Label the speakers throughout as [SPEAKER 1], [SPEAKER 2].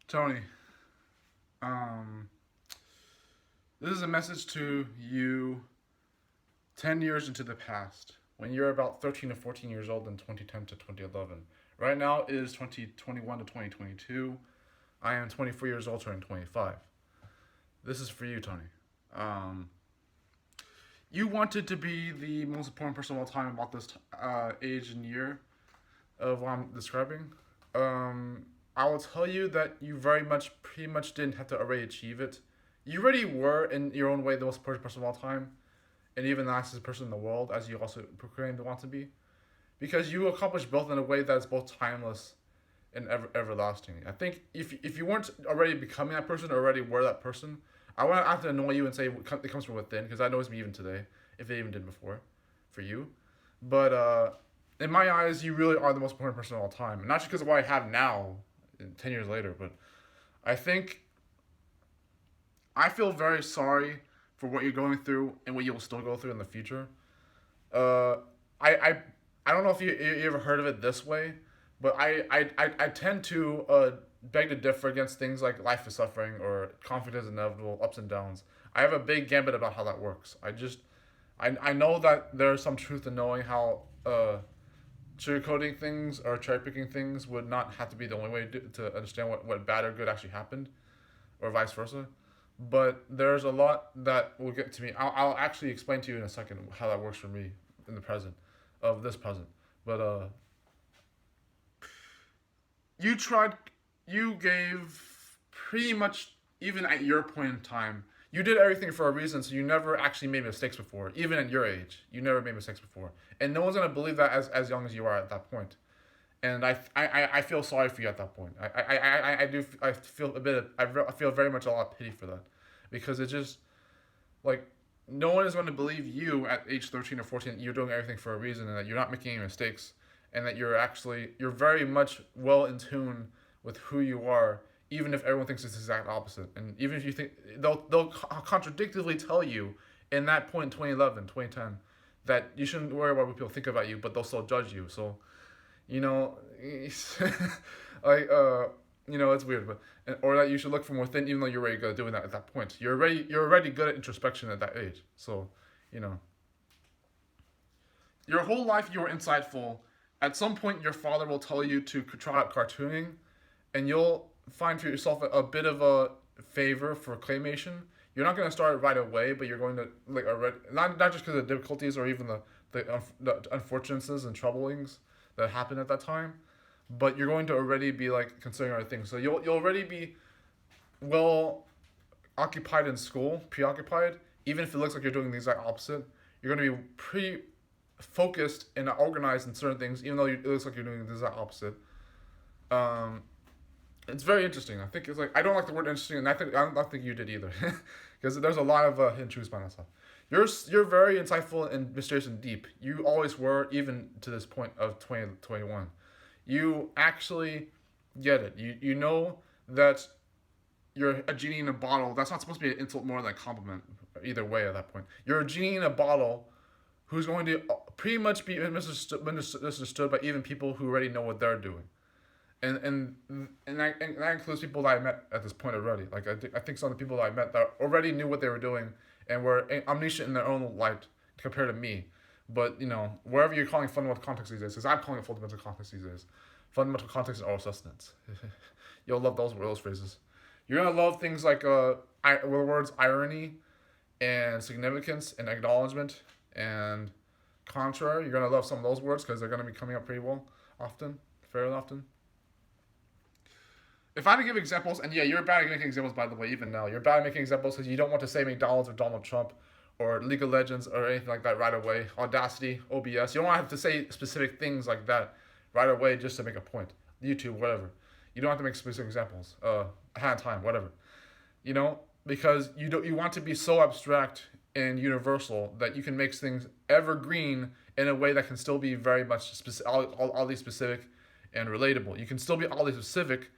[SPEAKER 1] Tony, um, this is a message to you 10 years into the past, when you're about 13 to 14 years old in 2010 to 2011. Right now it is 2021 to 2022. I am 24 years old, turning 25. This is for you, Tony. Um, you wanted to be the most important person of all time about this age and year of what I'm describing. Um, I will tell you that you pretty much didn't have to already achieve it. You already were, in your own way, the most important person of all time, and even the nicest person in the world, as you also proclaim to want to be, because you accomplished both in a way that's both timeless and everlasting. I think if you weren't already becoming that person, or already were that person, I wouldn't have to annoy you and say it comes from within, because that annoys me even today, if it even did before, for you. But in my eyes, you really are the most important person of all time, and not just because of what I have now, 10 years later, but I think I feel very sorry for what you're going through and what you will still go through in the future. Uh, I, I, I don't know if you ever heard of it this way, but I tend to beg to differ against things like life is suffering or conflict is inevitable, ups and downs. I have a big gambit about how that works. I know that there's some truth in knowing how sugarcoating things or cherry picking things would not have to be the only way to understand what bad or good actually happened, or vice versa. But there's a lot that will get to me. I'll actually explain to you in a second how that works for me in the present, of this present. But you tried, you gave pretty much, even at your point in time, you did everything for a reason, so you never actually made mistakes before. Even at your age, you never made mistakes before. And no one's going to believe that as young as you are at that point. And I feel sorry for you at that point. I feel a bit, I feel very much a lot of pity for that. Because it's just, like, no one is going to believe you at age 13 or 14 that you're doing everything for a reason and that you're not making any mistakes, and that you're very much well in tune with who you are, even if everyone thinks it's the exact opposite. And even if you think, they'll contradictively tell you in that point in 2011, 2010, that you shouldn't worry about what people think about you, but they'll still judge you. So, you know, like, it's weird, but, or that you should look from within, even though you're already good at doing that at that point. You're already good at introspection at that age. So, you know, your whole life you were insightful. At some point, your father will tell you to try out cartooning, and you'll find for yourself a bit of a favor for claymation. You're not going to start right away, but you're going to, like, already, not just because of the difficulties or even the unfortunates and troublings that happen at that time, but you're going to already be, like, considering other things. So you'll already be well occupied in school, preoccupied, even if it looks like you're doing the exact opposite. You're going to be pretty focused and organized in certain things, even though it looks like you're doing the exact opposite. Um, it's very interesting. I think it's like, I don't like the word interesting, and I don't think you did either, because there's a lot of hidden truths behind that stuff. You're very insightful and mysterious and deep. You always were, even to this point of 2021. You actually get it. You know that you're a genie in a bottle. That's not supposed to be an insult more than a compliment. Either way, at that point, you're a genie in a bottle who's going to pretty much be misunderstood by even people who already know what they're doing. And that includes people that I met at this point already. Like, I think some of the people that I met that already knew what they were doing and were omniscient in their own light compared to me. But, wherever you're calling fundamental context these days, because I'm calling it fundamental context these days, fundamental context and oral sustenance. You'll love those phrases. You're gonna love things like the words irony and significance and acknowledgement and contrary. You're gonna love some of those words because they're gonna be coming up pretty well often, fairly often. If I had to give examples, and yeah, you're bad at making examples, by the way, even now. You're bad at making examples because you don't want to say McDonald's or Donald Trump or League of Legends or anything like that right away. Audacity, OBS. You don't want to have to say specific things like that right away just to make a point. YouTube, whatever. You don't have to make specific examples. Ahead of time, whatever. Because you want to be so abstract and universal that you can make things evergreen in a way that can still be very much oddly specific and relatable. You can still be oddly specific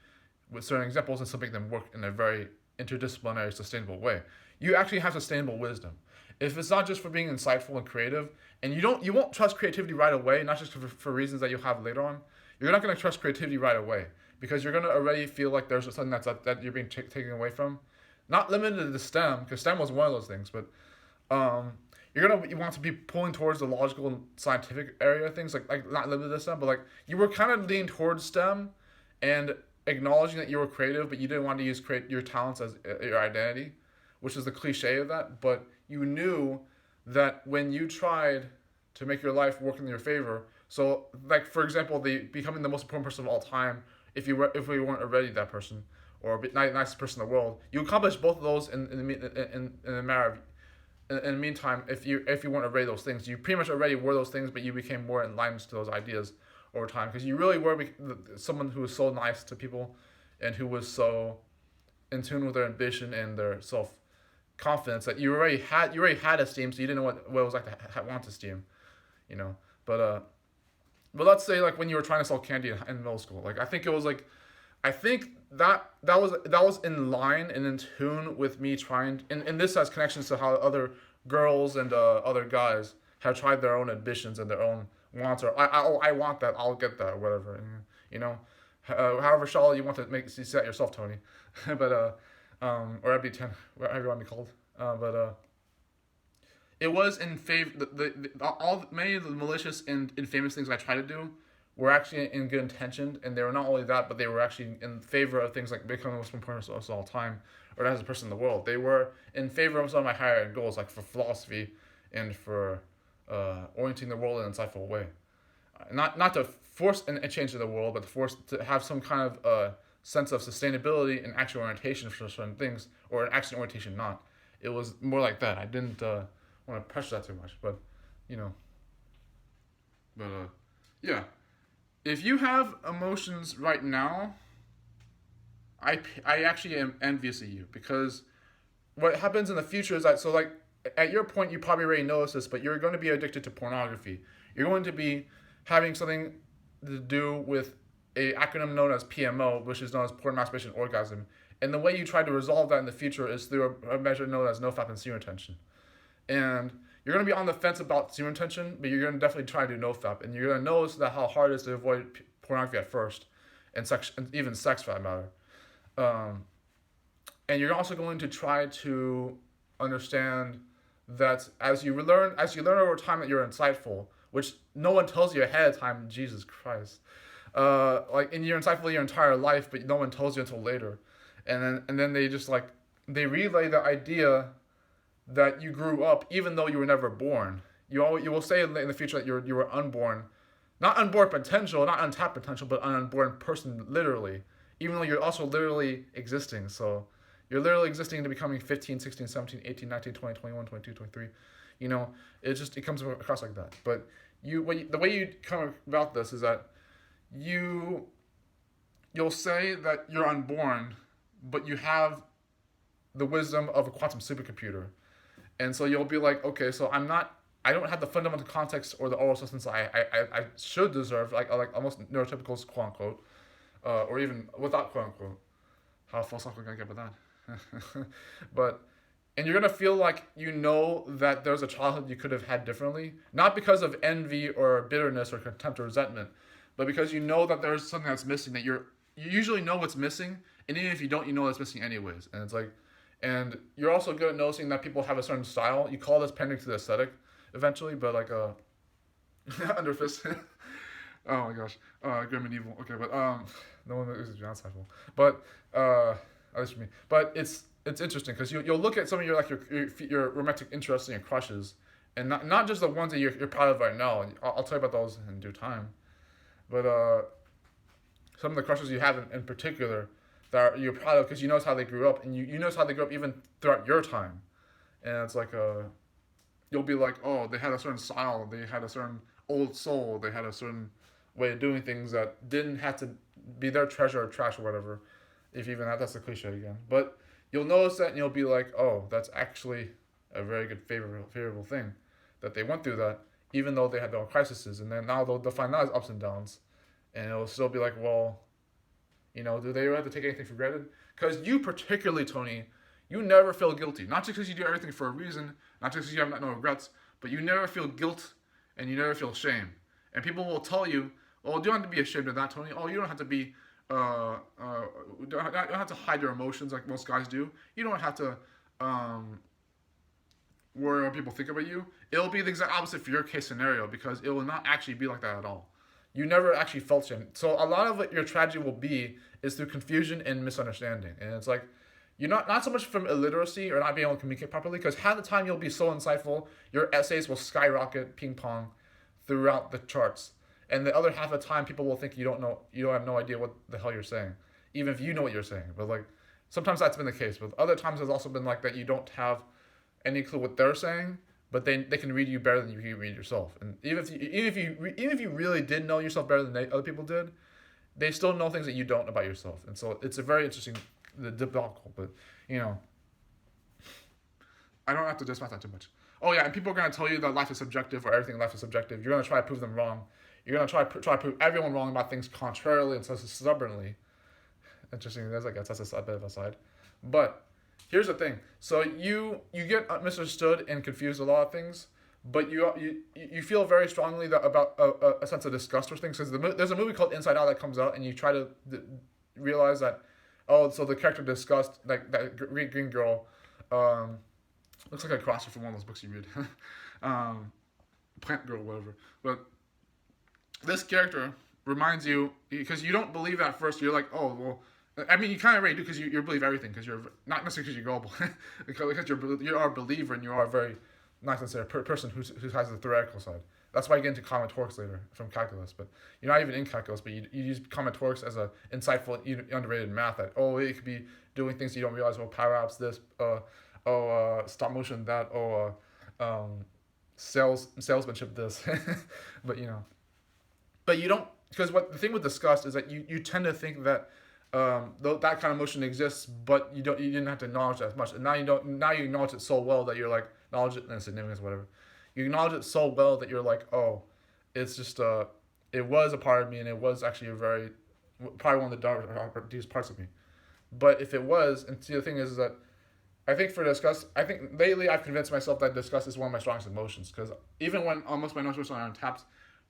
[SPEAKER 1] with certain examples and still make them work in a very interdisciplinary, sustainable way. You actually have sustainable wisdom. If it's not just for being insightful and creative, and you won't trust creativity right away, not just for reasons that you'll have later on. You're not going to trust creativity right away because you're gonna already feel like there's something that you're being taken away from. Not limited to STEM, because STEM was one of those things, but um, you want to be pulling towards the logical and scientific area of things, like not limited to STEM, but like you were kind of leaning towards STEM, and acknowledging that you were creative, but you didn't want to use create your talents as your identity, which is the cliche of that. But you knew that when you tried to make your life work in your favor, so like for example, the becoming the most important person of all time, if we weren't already that person, or nicest person in the world, you accomplished both of those in a matter of in the meantime, if you weren't already those things, you pretty much already were those things, but you became more in line to those ideas over time, because you really were someone who was so nice to people, and who was so in tune with their ambition and their self confidence that you already had esteem, so you didn't know what it was like to want esteem, you know. But let's say like when you were trying to sell candy in middle school, like I think that was in line and in tune with me trying, and this has connections to how other girls and other guys have tried their own ambitions and their own wants, or I want that, I'll get that, or whatever, you know. However shallow you want to set yourself, Tony, but or I'd be 10, whatever you want to be called, but it was in favor. All many of the malicious and infamous things I try to do were actually in good intention, and they were not only that, but they were actually in favor of things like becoming the most important person of all time, or as a person in the world. They were in favor of some of my higher end goals, like for philosophy and for orienting the world in an insightful way. Not to force a change in the world, but to force to have some kind of sense of sustainability and action orientation for certain things, or an action orientation not. It was more like that. I didn't want to pressure that too much, but you know, yeah. If you have emotions right now, I actually am envious of you, because what happens in the future is that, so like at your point you probably already noticed this, but you're going to be addicted to pornography. You're going to be having something to do with a acronym known as PMO, which is known as porn masturbation orgasm. And the way you try to resolve that in the future is through a measure known as nofap and semen retention. And you're going to be on the fence about semen retention, but you're going to definitely try to do nofap. And you're going to notice that how hard it is to avoid pornography at first, and even sex for that matter. And you're also going to try to understand that as you learn over time that you're insightful, which no one tells you ahead of time. Jesus Christ, and you're insightful your entire life, but no one tells you until later, and then they just like they relay the idea that you grew up even though you were never born. You will say in the future that you were unborn, not unborn potential, not untapped potential, but an unborn person literally, even though you're also literally existing. So you're literally existing to becoming 15, 16, 17, 18, 19, 20, 21, 22, 23. You know, it comes across like that. But the way you come about this is that you'll say that you're unborn, but you have the wisdom of a quantum supercomputer. And so you'll be like, okay, so I don't have the fundamental context or the oral substance I should deserve, like almost neurotypicals, quote unquote, or even without quote unquote. How philosophical can I get with that? And you're gonna feel like you know that there's a childhood you could have had differently, not because of envy or bitterness or contempt or resentment, but because you know that there's something that's missing, that you usually know what's missing, and even if you don't, you know what's missing anyways. And it's like, and you're also good at noticing that people have a certain style. You call this pending to the aesthetic eventually, but like under fist. Oh my gosh, grim and evil. Okay, but no one is beyond cycle. But at least for me. But it's interesting because you'll look at some of your romantic interests and your crushes, and not just the ones that you're proud of right now. I'll tell you about those in due time. But some of the crushes you have in particular that you're proud of because you notice how they grew up, and you notice how they grew up even throughout your time, and it's like you'll be like, oh, they had a certain style, they had a certain old soul, they had a certain way of doing things that didn't have to be their treasure or trash or whatever, if even that's a cliche again. But you'll notice that and you'll be like, oh, that's actually a very good favorable thing that they went through that, even though they had their own crises, and then now they'll define that as ups and downs, and it'll still be like, well, do they have to take anything for granted? Because you particularly, Tony, you never feel guilty. Not just because you do everything for a reason, not just because you have no regrets, but you never feel guilt and you never feel shame. And people will tell you, oh, you don't have to be ashamed of that, Tony. Oh, you don't have to be you don't have to hide your emotions like most guys do. You don't have to um, worry what people think about you. It'll be the exact opposite for your case scenario because it will not actually be like that at all. You never actually felt shame. So a lot of what your tragedy will be is through confusion and misunderstanding. And it's like you're not so much from illiteracy or not being able to communicate properly because half the time you'll be so insightful, your essays will skyrocket ping pong throughout the charts. And the other half of the time people will think you don't have no idea what the hell you're saying. Even if you know what you're saying. But like sometimes that's been the case. But other times it's also been like that you don't have any clue what they're saying, but they can read you better than you can read yourself. And even if you really did know yourself better than other people did, they still know things that you don't about yourself. And so it's a very interesting debacle. But you know, I don't have to discuss that too much. Oh yeah, and people are gonna tell you that life is subjective or everything in life is subjective. You're gonna try to prove them wrong. You're gonna try to prove everyone wrong about things contrarily and so stubbornly. Interesting. That's a bit of a side, but here's the thing. So you get misunderstood and confused a lot of things, but you feel very strongly about a sense of disgust for things because there's a movie called Inside Out that comes out and you try to realize that so the character disgust like that green girl looks like a crosser from one of those books you read, Plant Girl whatever. But this character reminds you because you don't believe at first. You're like, oh well. I mean, you kind of already do because you believe everything because you're not necessarily because you're gullible, because you are a believer and you are a very not necessarily person who has the theoretical side. That's why you get into combinatorics later from calculus, but you're not even in calculus, but you use combinatorics as a insightful, underrated math that it could be doing things you don't realize. Power apps this, stop motion that, salesmanship this, but but you don't because what the thing with disgust is that you tend to think that that kind of emotion exists, but you didn't have to acknowledge it as much. And now you acknowledge it so well that you're like acknowledge it and significance whatever. You acknowledge it so well that you're like, oh, it's just it was a part of me and it was actually probably one of the deepest parts of me. But if it was, and see the thing is that I think I think lately I've convinced myself that disgust is one of my strongest emotions because even when almost my emotions are untapped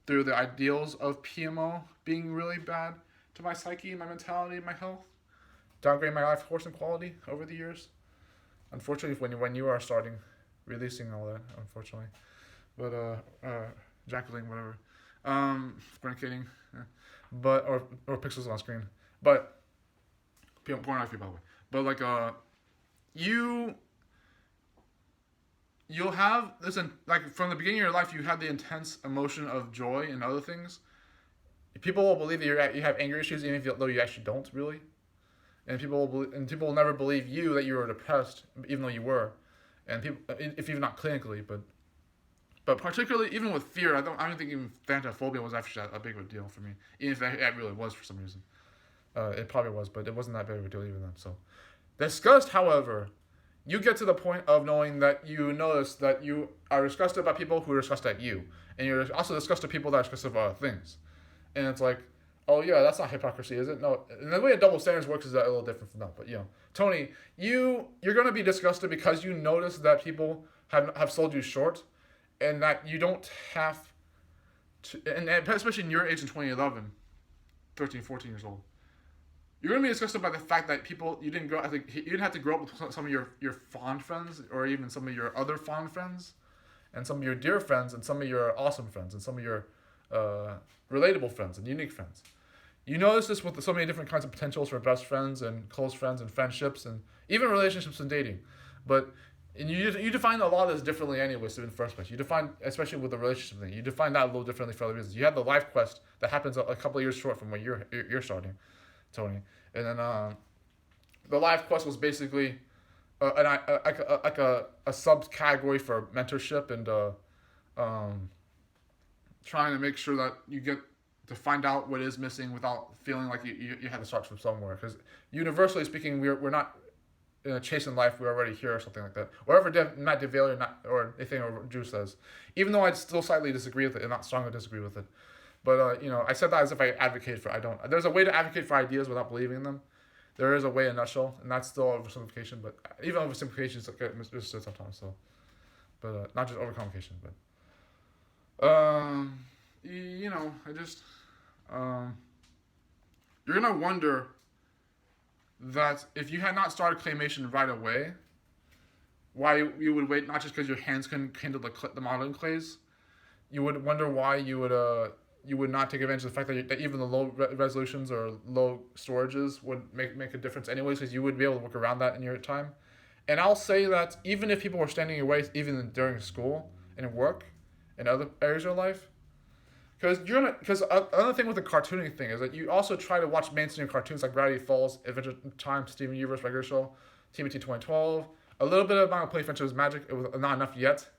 [SPEAKER 1] through the ideals of PMO being really bad to my psyche, my mentality, my health, downgrade my life force and quality over the years. Unfortunately, when you are starting releasing all that, unfortunately, but ejaculating whatever, fornicating, yeah. But or pixels on screen, but pornography by the way, but like you'll have this like from the beginning of your life you have the intense emotion of joy and other things. People will believe that you have anger issues even though you actually don't really, and people will never believe you that you were depressed even though you were, and people if even not clinically, but particularly even with fear, I don't think even thanatophobia was actually a big of a deal for me, even if it really was for some reason. It probably was, but it wasn't that big of a deal even then. So, disgust, however, you get to the point of knowing that you notice that you are disgusted by people who are disgusted at you, and you're also disgusted at people that are disgusted about other things. And it's like, oh yeah, that's not hypocrisy, is it? No. And the way a double standards works is a little different from that. But Tony, you're gonna be disgusted because you notice that people have sold you short, and that you don't have to, and especially in your age in 2011, 13, 14 years old, you're gonna be disgusted by the fact that you didn't have to grow up with some of your fond friends, or even some of your other fond friends, and some of your dear friends, and some of your awesome friends, and some of your relatable friends and unique friends. You notice this with so many different kinds of potentials for best friends and close friends and friendships and even relationships and dating. But you define a lot of this differently anyways in the first place. You define, especially with the relationship thing, you define that a little differently for other reasons. You have the life quest that happens a couple of years short from what you're starting, Tony. And then the life quest was basically like a subcategory for mentorship and trying to make sure that you get to find out what is missing without feeling like you had to start from somewhere. Because universally speaking, we're not in a chase in life. We're already here or something like that. Whatever Matt DeVale or anything or Drew says. Even though I still slightly disagree with it and not strongly disagree with it. But I said that as if I advocate for. I don't. There's a way to advocate for ideas without believing in them. There is a way in a nutshell, and that's still oversimplification. But even oversimplification is misunderstood sometimes. So, but not just overcomplication, but. I just, you're gonna wonder that if you had not started claymation right away, why you would wait, not just because your hands couldn't handle the modeling clays. You would wonder why you would not take advantage of the fact that even the low resolutions or low storages would make a difference anyways, because you would be able to work around that in your time. And I'll say that even if people were standing in your way, even during school and work and other areas of your life, because another thing with the cartooning thing is that you also try to watch mainstream cartoons like Gravity Falls, Adventure Time, Steven Universe, Regular Show, TMT 2012, a little bit of Manga Play Friendship was Magic. It was not enough yet,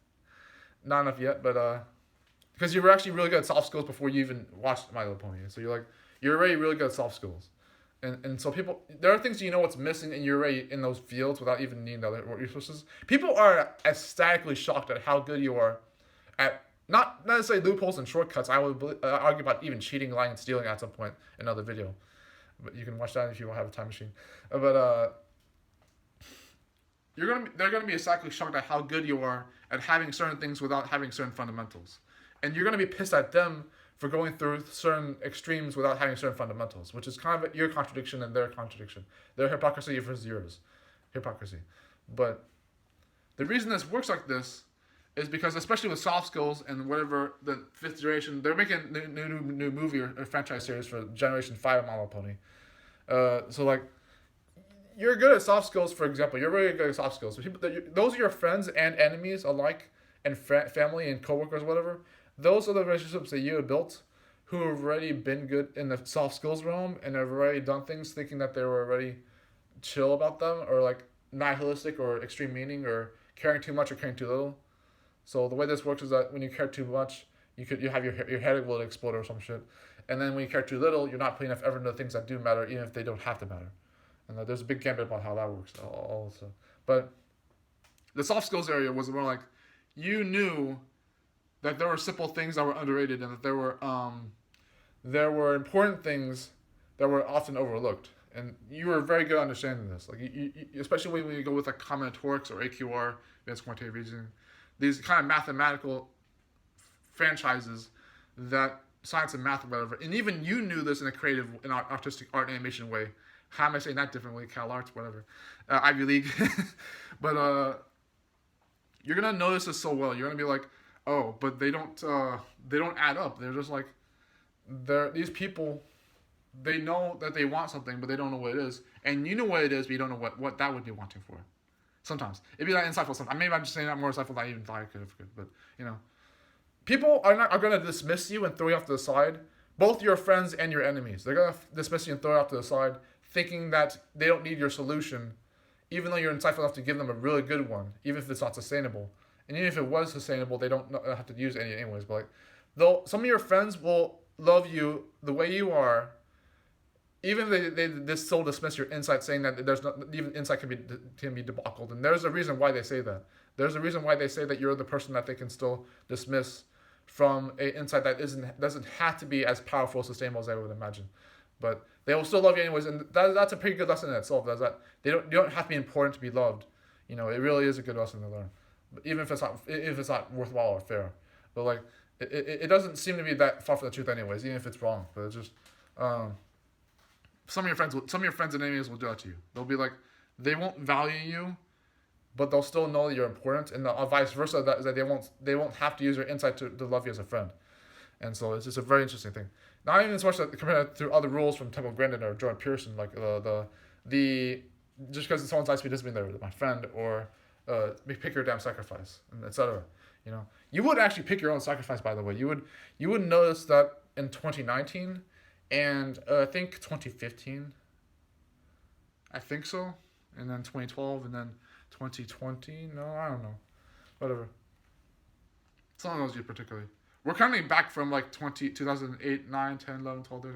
[SPEAKER 1] but because you were actually really good at soft skills before you even watched My Little Pony, so you're already really good at soft skills, and so there are things what's missing, and you're already in those fields without even needing the other resources. People are ecstatically shocked at how good you are at not necessarily loopholes and shortcuts. I would argue about even cheating, lying, and stealing at some point in another video, but you can watch that if you don't have a time machine. But they're gonna be ecstatically shocked at how good you are at having certain things without having certain fundamentals. And you're going to be pissed at them for going through certain extremes without having certain fundamentals, which is kind of your contradiction and their contradiction. Their hypocrisy versus yours. Hypocrisy. But the reason this works like this is because, especially with soft skills and whatever, the fifth generation, they're making a new movie or franchise series for Generation 5 of My Little Pony. So, you're good at soft skills, for example. You're really good at soft skills. So those are your friends and enemies alike, and family and coworkers, whatever. Those are the relationships that you have built who have already been good in the soft skills realm and have already done things thinking that they were already chill about them, or nihilistic or extreme meaning, or caring too much or caring too little. So the way this works is that when you care too much, you have your head will explode or some shit. And then when you care too little, you're not putting enough effort into things that do matter, even if they don't have to matter. And there's a big gambit about how that works also. But the soft skills area was more like you knew that there were simple things that were underrated, and that there were important things that were often overlooked. And you were very good at understanding this. You especially when you go with combinatorics or AQR, advanced quantitative reasoning, these kind of mathematical franchises that science and math or whatever. And even you knew this in a creative, in an artistic art animation way. How am I saying that differently? Cal Arts, whatever, Ivy League. But you're gonna notice this so well. You're gonna be like, oh, but they don't add up. They're just these people, they know that they want something, but they don't know what it is. And you know what it is, but you don't know what that would be wanting for. Sometimes. It'd be insightful sometimes. Maybe I'm just saying that more insightful than I even thought I could have. But, people are going to dismiss you and throw you off to the side. Both your friends and your enemies. They're going to dismiss you and throw you off to the side, thinking that they don't need your solution, even though you're insightful enough to give them a really good one, even if it's not sustainable. And even if it was sustainable, they don't have to use any anyways. But though some of your friends will love you the way you are, even if they still dismiss your insight, saying that there's not even insight can be debauched. And there's a reason why they say that. There's a reason why they say that you're the person that they can still dismiss from an insight that doesn't have to be as powerful, sustainable as they would imagine. But they will still love you anyways, and that's a pretty good lesson in itself. That's that you don't have to be important to be loved. It really is a good lesson to learn. Even if it's not worthwhile or fair, but it doesn't seem to be that far from the truth anyways, even if it's wrong. But it's just some of your friends and enemies will do that to you. They'll be they won't value you, but they'll still know that you're important, and vice versa. That is that they won't have to use your insight to love you as a friend, and so it's just a very interesting thing. Not even so much that compared to other rules from Temple Grandin or Jordan Pearson, the just because someone's nice to me doesn't mean they're my friend, or pick your damn sacrifice, and etc. You would actually pick your own sacrifice. By the way, you would notice that in 2019, and I think 2015. I think so, and then 2012, and then 2020. No, I don't know. Whatever. Some of those years particularly. We're coming back from 2008, 9, 10, 11, 12,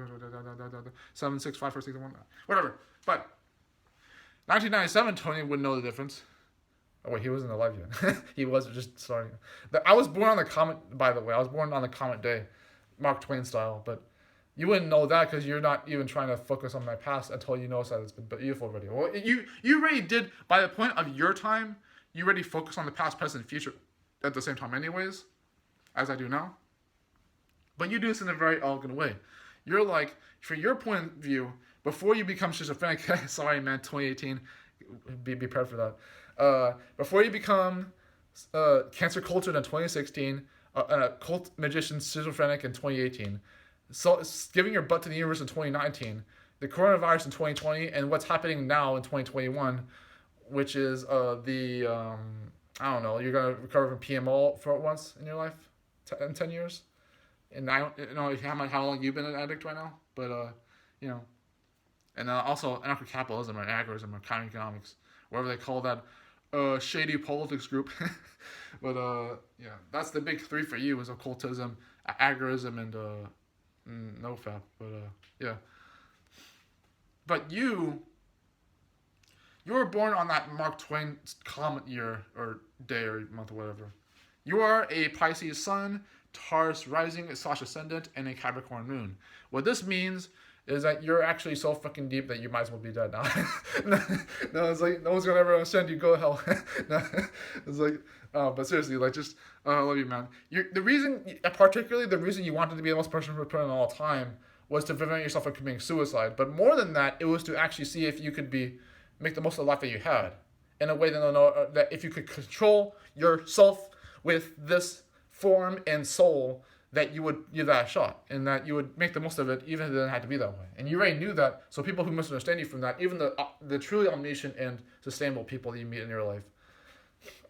[SPEAKER 1] 7, 6, 5, 4, 6, 1, whatever. But 1997, Tony would know the difference. Oh wait, he wasn't alive yet. He was just starting. I was born on the comet, by the way. I was born on the comet day, Mark Twain style. But you wouldn't know that because you're not even trying to focus on my past until you notice that it's been beautiful already. Well, you already did, by the point of your time, you already focus on the past, present, and future at the same time anyways, as I do now. But you do this in a very elegant way. You're like, from your point of view, before you become schizophrenic, sorry man, 2018, be prepared for that. Before you become cancer cultured in 2016, cult magician schizophrenic in 2018, so giving your butt to the universe in 2019, the coronavirus in 2020, and what's happening now in 2021, which is I don't know, you're gonna recover from PMO for once in your life, in 10 years, and I don't know how long you've been an addict right now, but you know, and also anarcho-capitalism or agorism or counter economics, whatever they call that shady politics group. But yeah, that's the big three for you: is occultism, agorism, and nofap. But yeah, but you were born on that Mark Twain comet year or day or month or whatever. You are a Pisces sun, Taurus rising, / ascendant, and a Capricorn moon. What this means is that you're actually so fucking deep that you might as well be dead now. No, it's like, no one's gonna ever understand you, go to hell. No, it's like, but seriously, like, just, I love you, man. Particularly the reason you wanted to be the most personal person all time was to prevent yourself from committing suicide. But more than that, it was to actually see if you could make the most of the life that you had in a way that if you could control yourself with this form and soul, that you would give that a shot and that you would make the most of it even if it didn't have to be that way. And you already knew that, so people who misunderstand you from that, even the truly omniscient and sustainable people that you meet in your life,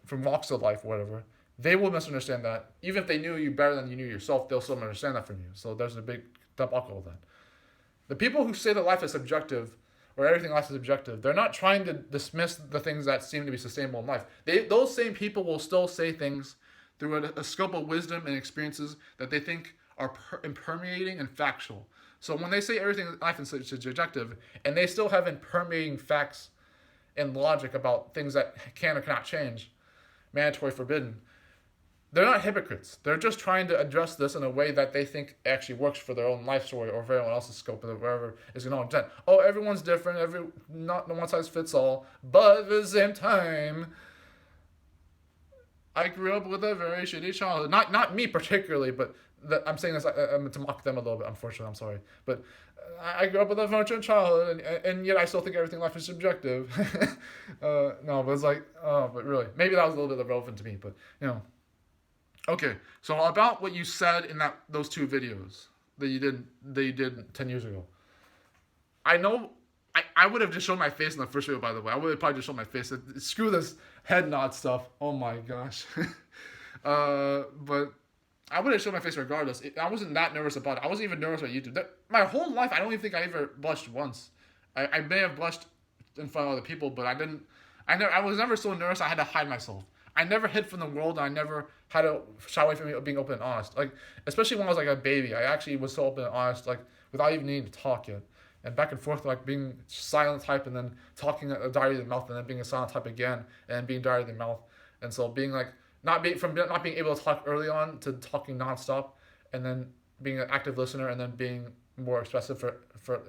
[SPEAKER 1] from walks of life, whatever, they will misunderstand that. Even if they knew you better than you knew yourself, they'll still understand that from you. So there's a big debacle with that. The people who say that life is subjective, or everything in life is subjective, they're not trying to dismiss the things that seem to be sustainable in life. Those same people will still say things through a scope of wisdom and experiences that they think are impermeating and factual. So when they say everything in life is subjective, and they still have impermeating facts and logic about things that can or cannot change, mandatory, forbidden, they're not hypocrites. They're just trying to address this in a way that they think actually works for their own life story or for everyone else's scope of wherever is going to. Oh, everyone's different. Not one size fits all. But at the same time, I grew up with a very shitty childhood. Not me particularly, but I'm saying this to mock them a little bit. Unfortunately, I'm sorry, but I grew up with a fortunate childhood, and yet I still think everything in life is subjective. No, but it's like, but really, maybe that was a little bit irrelevant to me, but you know. Okay, so about what you said in those two videos that you did 10 years ago. I know. I would have just shown my face in the first video, by the way. I would have probably just shown my face. Screw this head nod stuff. Oh my gosh. But I would have shown my face regardless. I wasn't that nervous about it. I wasn't even nervous about YouTube. My whole life, I don't even think I ever blushed once. I may have blushed in front of other people, but I was never so nervous I had to hide myself. I never hid from the world. I never had to shy away from being open and honest. Like, especially when I was like a baby, I actually was so open and honest, like without even needing to talk yet. And back and forth, like being silent type and then talking a diary of the mouth and then being a silent type again and being diary of the mouth. And so being like, not being able to talk early on to talking nonstop and then being an active listener and then being more expressive for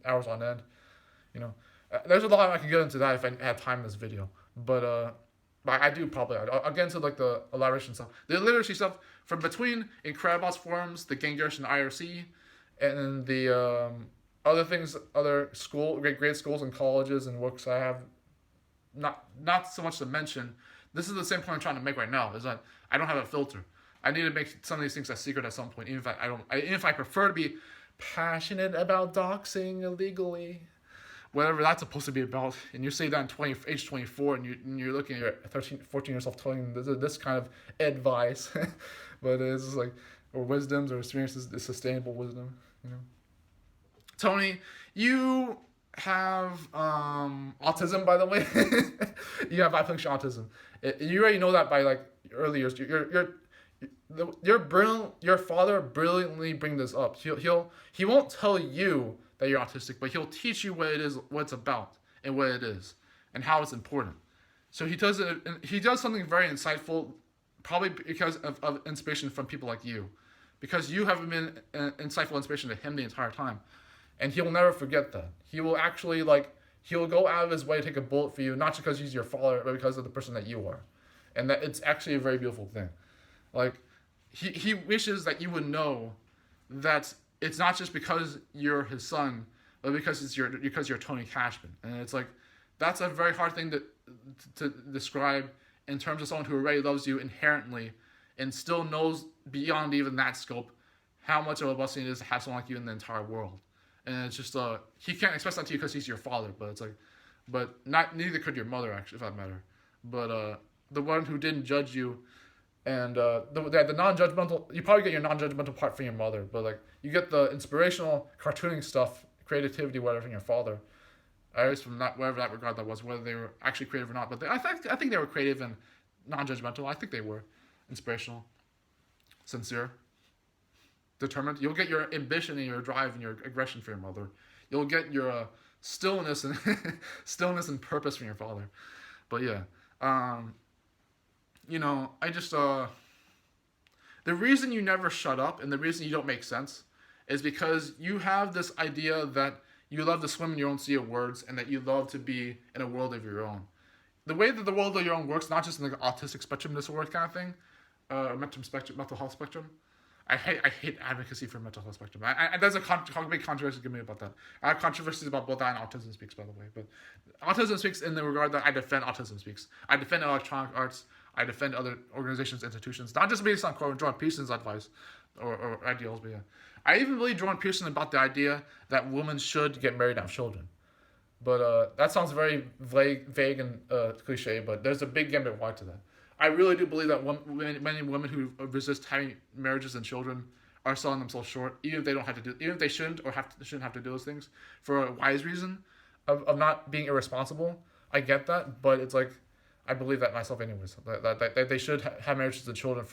[SPEAKER 1] hours on end. You know, there's a lot I can get into that if I had time in this video. But I do probably. I'll get into like the elaboration stuff. The literacy stuff from between Incredibots forums, the Gangish and IRC, and the other things, other grade schools and colleges and works I have, not so much to mention. This is the same point I'm trying to make right now, is that I don't have a filter. I need to make some of these things a secret at some point, even if I prefer to be passionate about doxing illegally, whatever that's supposed to be about. And you say that in age 24, and you're looking at your 13, 14 yourself telling this kind of advice, but it's just like, or wisdoms or experiences, the sustainable wisdom, you know. Tony, you have autism, by the way. You have bifunction autism. You already know that by like early years. Your father brilliantly bring this up. He won't tell you that you're autistic, but he'll teach you what it is, what it's about, and what it is, and how it's important. So he does it. He does something very insightful, probably because of inspiration from people like you, because you have been an insightful inspiration to him the entire time. And he'll never forget that. He will actually, he'll go out of his way to take a bullet for you, not just because he's your father, but because of the person that you are. And that it's actually a very beautiful thing. Like, he wishes that you would know that it's not just because you're his son, but because you're Tony Cashman, and it's like that's a very hard thing to describe in terms of someone who already loves you inherently, and still knows beyond even that scope how much of a blessing it is to have someone like you in the entire world. And it's just he can't express that to you because he's your father, but it's like, but not neither could your mother actually, if that matter. But the one who didn't judge you, and the non-judgmental, you probably get your non-judgmental part from your mother, but like you get the inspirational cartooning stuff, creativity, whatever, from your father. I was from that whatever that regard that was, whether they were actually creative or not. But I think they were creative and non-judgmental. I think they were inspirational, sincere, determined. You'll get your ambition and your drive and your aggression from your mother. You'll get your stillness and stillness and purpose from your father. But yeah, I just the reason you never shut up and the reason you don't make sense is because you have this idea that you love to swim in your own sea of words and that you love to be in a world of your own. The way that the world of your own works, not just in the autistic spectrum disorder kind of thing, mental health spectrum. I hate advocacy for mental health spectrum. There's a big controversy to me about that. I have controversies about both that and Autism Speaks, by the way. But Autism Speaks in the regard that I defend Autism Speaks. I defend electronic arts. I defend other organizations, institutions, not just based on Jordan Peterson's advice or ideals, but yeah. I even believe Jordan Peterson about the idea that women should get married and have children. But that sounds very vague and cliche, but there's a big gambit wide to that. I really do believe that many women who resist having marriages and children are selling themselves short, even if they don't have to do, even if they shouldn't have to do those things for a wise reason of not being irresponsible. I get that, but it's like I believe that myself anyways. That they should have marriages and children for